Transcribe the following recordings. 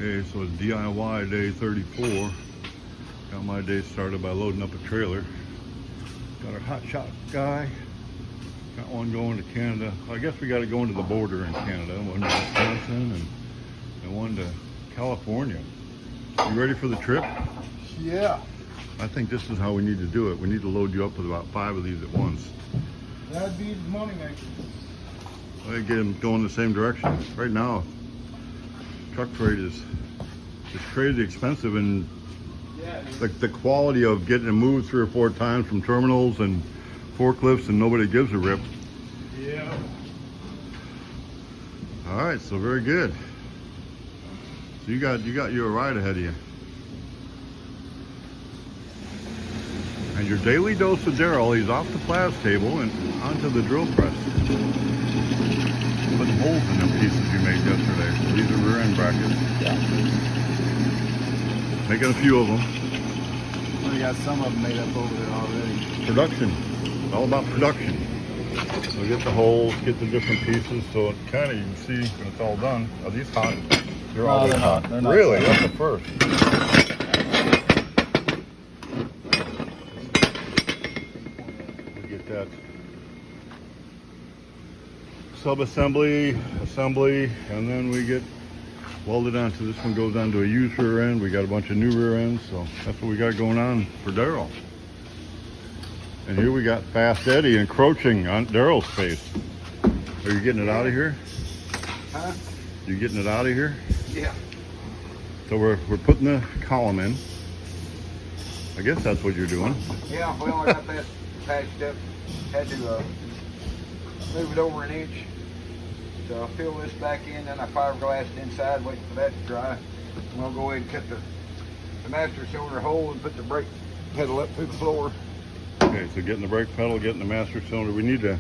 Okay, so it's DIY day 34. Got my day started by loading up a trailer. Got our hot shot guy. Got one going to Canada. I guess we got to go into the border in Canada. One to Wisconsin and one to California. You ready for the trip? Yeah. I think this is how we need to do it. We need to load you up with about 5 of these at once. That'd be the money maker. I get them going the same direction. Right now, truck freight is crazy expensive, and the quality of getting it moved 3 or 4 times from terminals and forklifts, and nobody gives a rip. Yeah. All right, so very good. So you got your ride ahead of you. And your daily dose of Daryl, he's off the plas table and onto the drill press. Putting holes in them pieces you made yesterday. So these are rear end brackets. Yeah. Making a few of them. We got some of them made up over there already. Production. It's all about production. So get the holes, get the different pieces, so it kind of, you can see when it's all done. Are these hot? They're No, always they're not. hot. They're not Really? hot. That's the first. We get that sub-assembly, assembly, and then we get welded onto, this one goes onto a used rear end. We got a bunch of new rear ends, so that's what we got going on for Daryl. And here we got Fast Eddie encroaching on Daryl's space. Are you getting it out of here? Huh? You getting it out of here? Yeah. So we're putting the column in. I guess that's what you're doing. Yeah, well, I got that patched up. Had to move it over an inch. So I fill this back in, then I fiberglass it inside, waiting for that to dry. And we'll go ahead and cut the master cylinder hole and put the brake pedal up through the floor. Okay, so getting the brake pedal, getting the master cylinder. We need to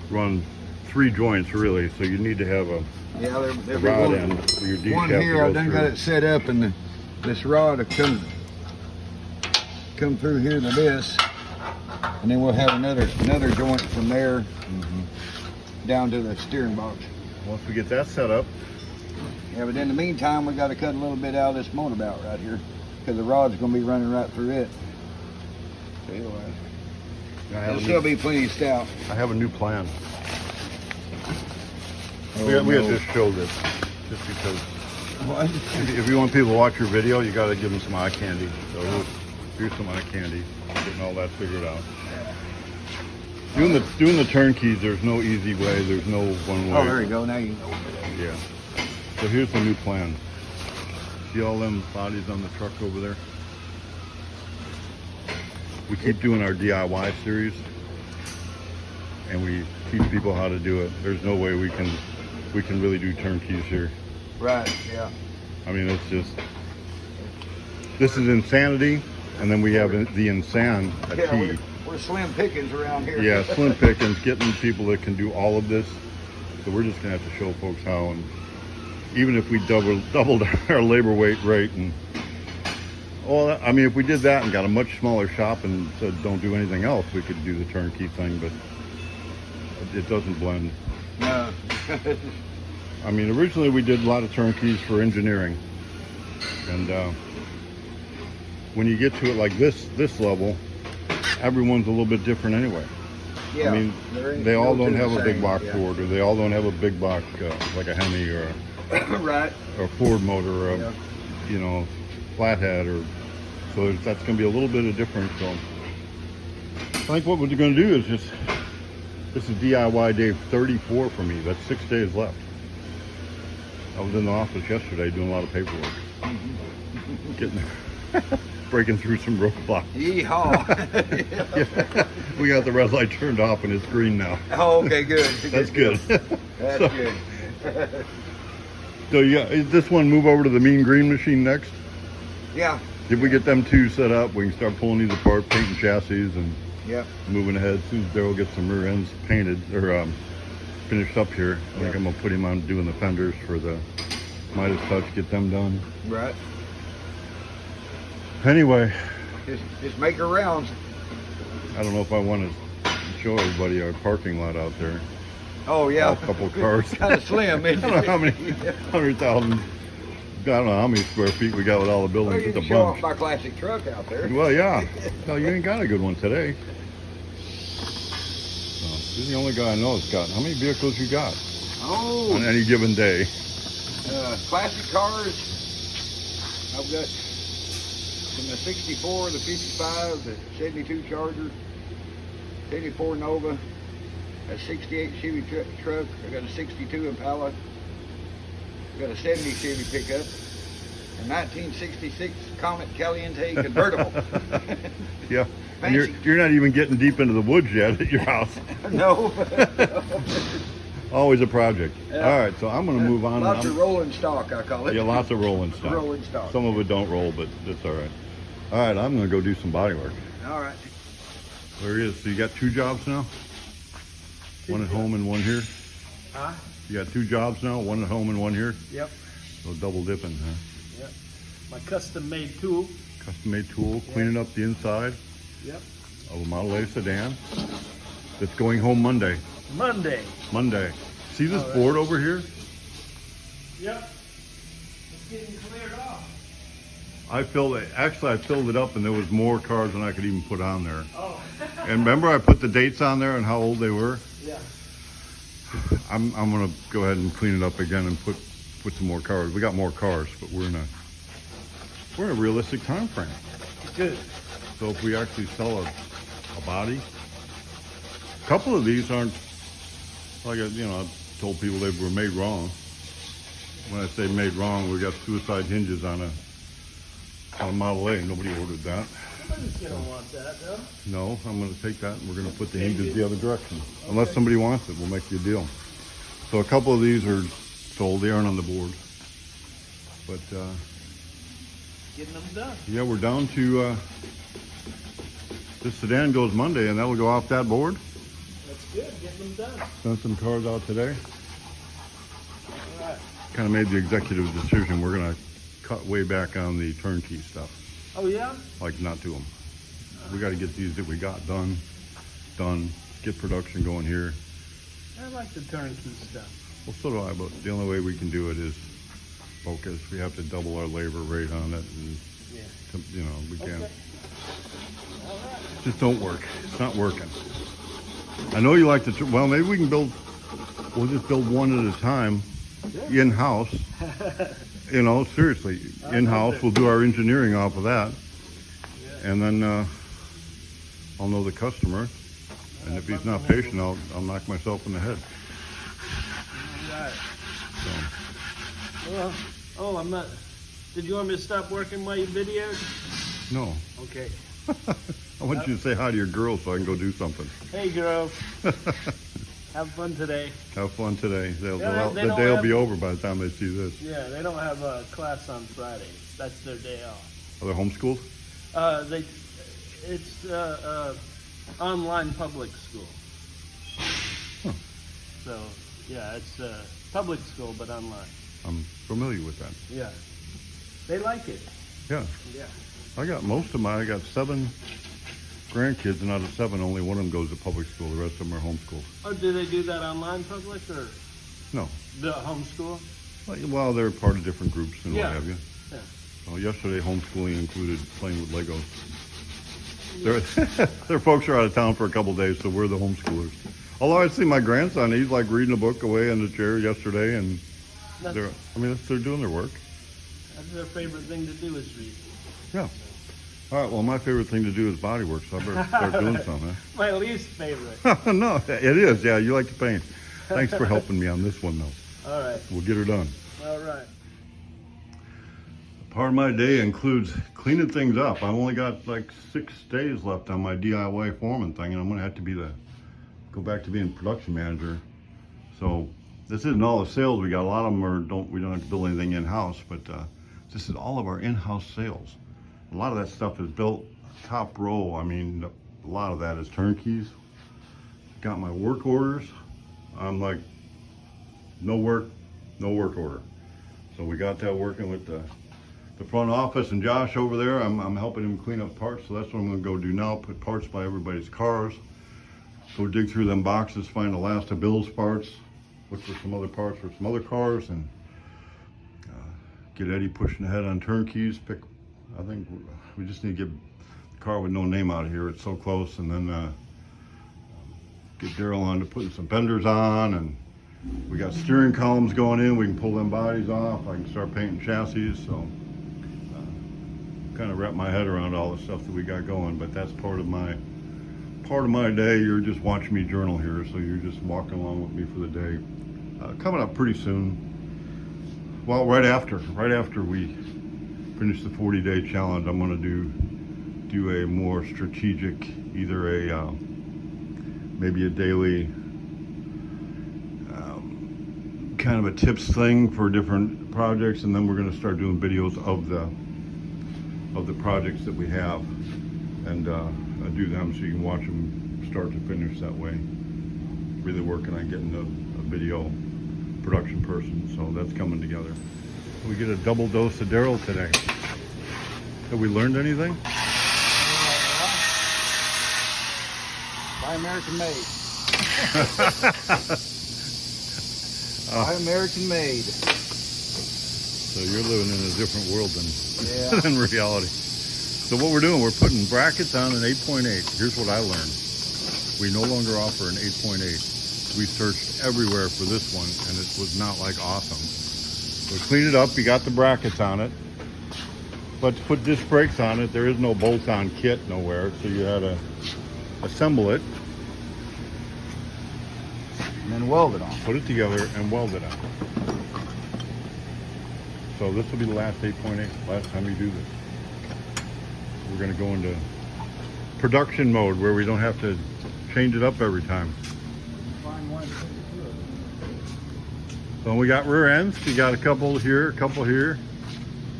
run 3 joints really, so you need to have a Yeah, there'll be rod one, end for your D one shaft to here. I go done through. got it set up, and this rod will come through here to this, and then we'll have another joint from there down to the steering box. Once we get that set up, Yeah, but in the meantime, we got to cut a little bit out of this motor bout right here, because the rod's going to be running right through it. So anyway, there'll still be plenty of stout. I have a new plan. Oh, we have no. just showed this, just because What? if you want people to watch your video, you got to give them some eye candy. So here's some eye candy, getting all that figured out. Doing the turnkeys, there's no easy way. There's no one way. Oh, there you go. Now you know. Yeah. So here's the new plan. See all them bodies on the truck over there? We keep doing our DIY series, and we teach people how to do it. There's no way we can really do turnkeys here. Right, yeah. I mean, it's just, this is insanity, and then we have the insan at Yeah, T. we're slim pickings around here. Yeah, slim pickings, getting people that can do all of this. So we're just gonna have to show folks how, and even if we doubled our labor weight rate, and I mean, if we did that and got a much smaller shop and said don't do anything else, we could do the turnkey thing, but it doesn't blend. No. I mean, originally we did a lot of turnkeys for engineering, and when you get to it like this level, everyone's a little bit different anyway. Yeah. I mean, they all don't have a big block Ford, or they all don't have a big block like a Hemi or right. a Ford motor, or Yeah. you know, flathead, or so that's going to be a little bit of difference. So I think what we're going to do is just, this is DIY day 34 for me. That's 6 days left. I was in the office yesterday doing a lot of paperwork, getting breaking through some roadblocks. Yeehaw. Yeah. We got the red light turned off and it's green now. Oh, okay, good. That's good. That's So- good. So yeah, is this one move over to the mean green machine next? Yeah. If we get them 2 set up, we can start pulling these apart, painting chassis, and Yep. moving ahead. As soon as Daryl gets some rear ends painted or finished up here, I think I'm gonna put him on doing the fenders for the Midas Touch, get them done. Right. Anyway, Just make her rounds. I don't know if I want to show everybody our parking lot out there. Oh yeah. A couple of cars. Kind of slim, I isn't don't know it? how many 100,000 I don't know how many square feet we got with all the Well, buildings. you It's a can show off bunch. my classic truck out there. Well, yeah. No, you ain't got a good one today. You're the only guy I know that's got. How many vehicles you got Oh, on any given day? classic cars. I've got from the 64, the 55, the 72 Charger, 74 Nova, a 68 Chevy truck. I got a 62 Impala. I got a 70 Chevy pickup, a 1966 Comet Caliente convertible. Yeah. And you're not even getting deep into the woods yet at your house. No. Always a project. Yeah. All right, so I'm going to move on. Lots of rolling stock, I call it. Yeah, lots of rolling stuff. Rolling stock. Some of it don't roll, but that's all right. All right, I'm going to go do some body work. All right. There he is. So you got 2 jobs now? One at home and one here? Huh? You got 2 jobs now? One at home and one here? Yep, So double dipping, huh? yep. My custom-made tool. Custom made tool, cleaning up the inside Yep. of a Model A sedan that's going home Monday. Monday. Monday. See this All right. board over here? Yep. It's getting cleared off. I filled it up and there was more cars than I could even put on there. Oh. And remember I put the dates on there and how old they were? Yeah. I'm gonna go ahead and clean it up again and put some more cars. We got more cars, but we're in a realistic time frame. Good. So if we actually sell a body, a couple of these aren't like I told people they were made wrong. When I say made wrong, we got suicide hinges on a Model A. Nobody ordered that. Nobody's gonna want that, though. No, I'm going to take that and we're going to put the hinges the other direction. Unless somebody wants it, we'll make you a deal. So a couple of these are sold. They aren't on the board. But Getting them done. yeah, we're down to this sedan goes Monday and that'll go off that board. That's good. Getting them done. Sent some cars out today. All right. Kind of made the executive decision. We're going to cut way back on the turnkey stuff. Oh, yeah? Like not do them. We got to get these that we got done. Get production going here. I like the turnkey stuff. Well, so do I, but the only way we can do it is focus. We have to double our labor rate on it, and Yeah. we can't. Okay. All right. It just don't work. It's not working. I know you like to. Well, maybe we can build. We'll just build one at a time, in house. Seriously, in house. We'll do our engineering off of that, and then I'll know the customer. And if he's not patient, I'll knock myself in the head. All right. So, Well, I'm not. Did you want me to stop working while you videoed? no. Okay. I want you to say hi to your girls so I can go do something. Hey, girls. Have fun today. Have fun today. They The don't day will have- be over by the time they see this. Yeah, they don't have a class on Friday. That's their day off. Are they homeschooled? It's online public school. Huh. So yeah, it's public school but online. I'm familiar with that. Yeah, they like it. Yeah. Yeah. I got 7 grandkids, and out of 7, only one of them goes to public school. The rest of them are homeschooled. Oh, do they do that online public or No. the homeschool? Well, they're part of different groups and Yeah. what have you. Yeah. So yesterday, homeschooling included playing with Legos. Their folks are out of town for a couple days, so we're the homeschoolers. Although I see my grandson, he's like reading a book away in the chair yesterday, and they're doing their work. That's their favorite thing to do is read. Yeah. All right, well, my favorite thing to do is body work, so I better start doing something. My least favorite. No, it is. Yeah, you like to paint. Thanks for helping me on this one, though. All right. We'll get her done. All right. Part of my day includes cleaning things up. I've only got like 6 days left on my DIY foreman thing, and I'm gonna have to go back to being production manager. So this isn't all the sales we got. A lot of them we don't have to build anything in-house, but this is all of our in-house sales. A lot of that stuff is built top row. I mean, a lot of that is turnkeys. Got my work orders. I'm like, no work order. So we got that working with the front office, and Josh over there, I'm helping him clean up parts. So that's what I'm gonna go do now, put parts by everybody's cars. Go dig through them boxes, find the last of Bill's parts, look for some other parts for some other cars, and get Eddie pushing ahead on turnkeys. I think we just need to get the car with no name out of here. It's so close, and then get Daryl on to putting some benders on, and we got steering columns going in. We can pull them bodies off. I can start painting chassis. So kind of wrap my head around all the stuff that we got going. But that's part of my day. You're just watching me journal here, so you're just walking along with me for the day. Coming up pretty soon. Well, right after we finish the 40-day challenge, I'm going to do a more strategic, either a maybe a daily kind of a tips thing for different projects, and then we're going to start doing videos of the projects that we have, and do them so you can watch them start to finish that way. Really working on getting a video production person, so that's coming together. We get a double dose of Daryl today. Have we learned anything? Buy American made. Buy American made. So you're living in a different world Yeah. than reality. So what we're doing, we're putting brackets on an 8.8. Here's what I learned. We no longer offer an 8.8. We searched everywhere for this one, and it was not like awesome. We cleaned it up. You got the brackets on it, but to put disc brakes on it, there is no bolt-on kit nowhere, so you had to assemble it, And then weld it on. put it together, and weld it on. So this will be the last 8.8, last time we do this. We're going to go into production mode where we don't have to change it up every time. Find one. So we got rear ends. We got a couple here,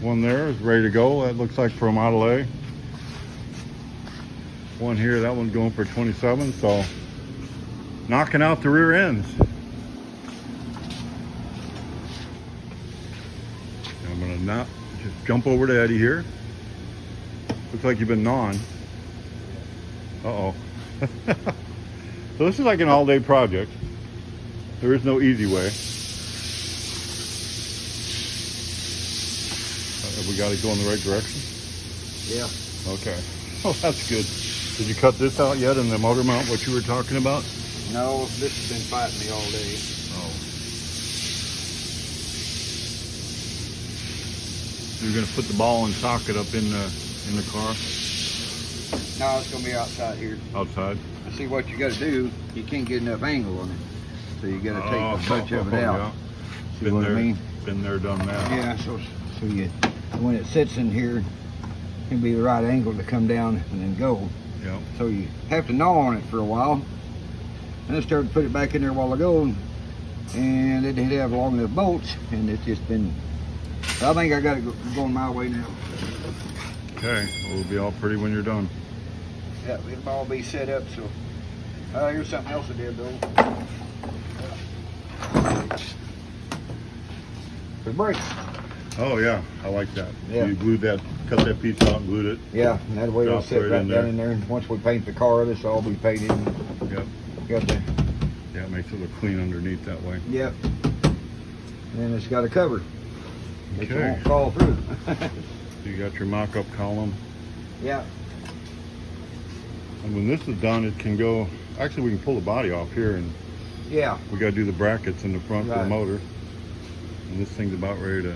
One there is ready to go. That looks like for a Model A. One here, that one's going for 27. So knocking out the rear ends. I'm gonna not just jump over to Eddie here. Looks like you've been gnawing. Uh-oh. So this is like an all-day project. There is no easy way. Have we got it going the right direction? Yeah. Okay. Oh, that's good. Did you cut this out yet in the motor mount, what you were talking about? No, this has been fighting me all day. Oh. You're gonna put the ball and socket up in the car No, it's gonna be outside here. outside. See what you gotta do, you can't get enough angle on it. So you gotta take a bunch of it out. Yeah. See Been what there, I mean? been there, done that. Yeah, so you, when it sits in here, it'll be the right angle to come down and then go. Yeah. So you have to gnaw on it for a while. And I started to put it back in there a while ago, and it didn't have long enough bolts, and it's just been, I think I got it going my way now. Okay. Well, it'll be all pretty when you're done. Yeah, it'll all be set up, so. Here's something else I did, though. The brakes. Oh yeah, I like that. Yeah. So you glued that, cut that piece out and glued it. Yeah, and that way it'll Drop sit right right in down there. in there. And once we paint the car, this will all be painted. Yep. Got the, Yeah, it makes it look clean underneath that way. yep. And it's got a cover. It Okay. won't fall through. You got your mock-up column. Yeah. And when this is done, it can go, actually we can pull the body off here, and Yeah. we gotta do the brackets in the front for the Right. motor. And this thing's about ready to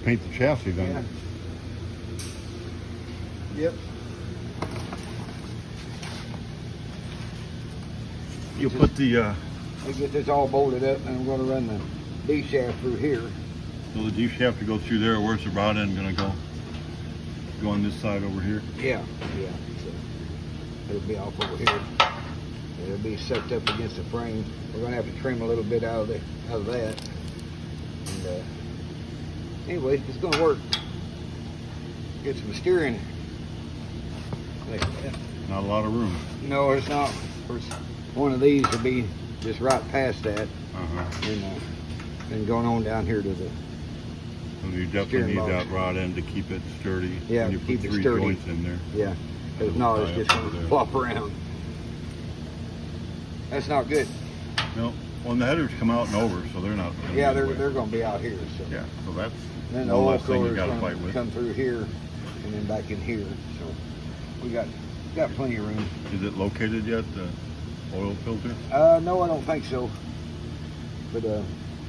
paint the chassis on Yeah. it. Yep. You'll put the, We get this all bolted up, and I'm going to run the D shaft through here. so the D shaft to go through there. Where's the rod end gonna go? Go on this side over here. Yeah. Yeah. So it'll be off over here. It'll be sucked up against the frame. We're going to have to trim a little bit out of that. And anyway, it's going to work. Get some steering. Like that. Not a lot of room. No, it's not. Of course, one of these will be just right past that, Uh-huh. and going on down here to the. So you definitely Steering need box. that rod end to keep it sturdy. Yeah, And you keep put it 3 sturdy. joints in there. Yeah, because no, it's just Tie up going over to there. flop around. That's not good. No. Well, and the headers come out and over, so they're not. gonna Yeah, be in the way. they're going to be out here. So. Yeah, so that's Then the one oil less thing you cooler's got to going fight to with. come through here and then back in here. So we got plenty of room. Is it located yet, the oil filter? No, I don't think so. But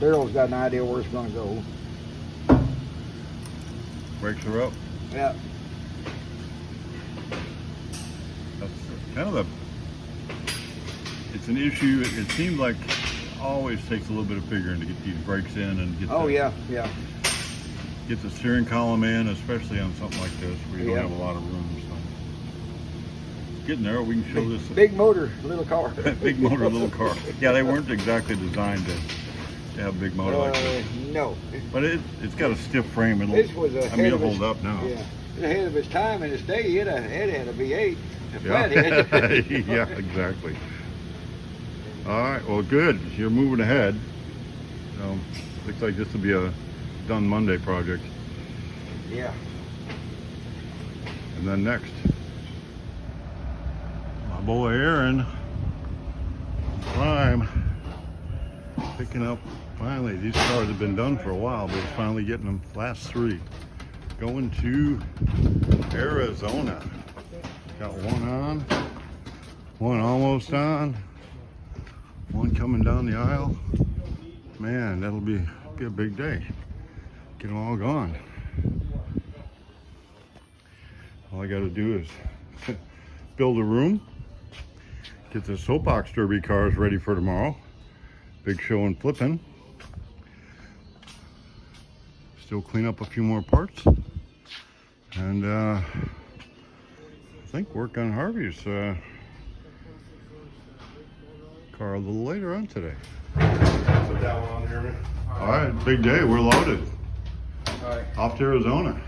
Daryl's got an idea where it's going to go. Brakes are up. Yeah. That's kind of it's an issue. It seems like it always takes a little bit of figuring to get these brakes in and get Oh, the, yeah. get the steering column in, especially on something like this where you Yeah. don't have a lot of room. So getting there, we can show this. Big motor, little car. Big motor, little car. Yeah, they weren't exactly designed to have a big motor like this. No. But it's got a stiff frame. This was I ahead mean, it'll of its, hold up now. Yeah, it's ahead of its time in its day. It had a V8, a Yeah. flathead. Yeah, exactly. All right, well, good. You're moving ahead. Looks like this will be a done Monday project. Yeah. And then next, my boy Aaron, Prime, picking up, finally, these cars have been done for a while, but he's finally getting them, last 3. Going to Arizona. Got one on, one almost on, one coming down the aisle. Man, that'll be a big day. Get them all gone. All I got to do is build a room, get the soapbox derby cars ready for tomorrow. Big show and flipping. Still clean up a few more parts. And I think work on Harvey's car a little later on today. All right, big day. We're loaded. All right. Off to Arizona.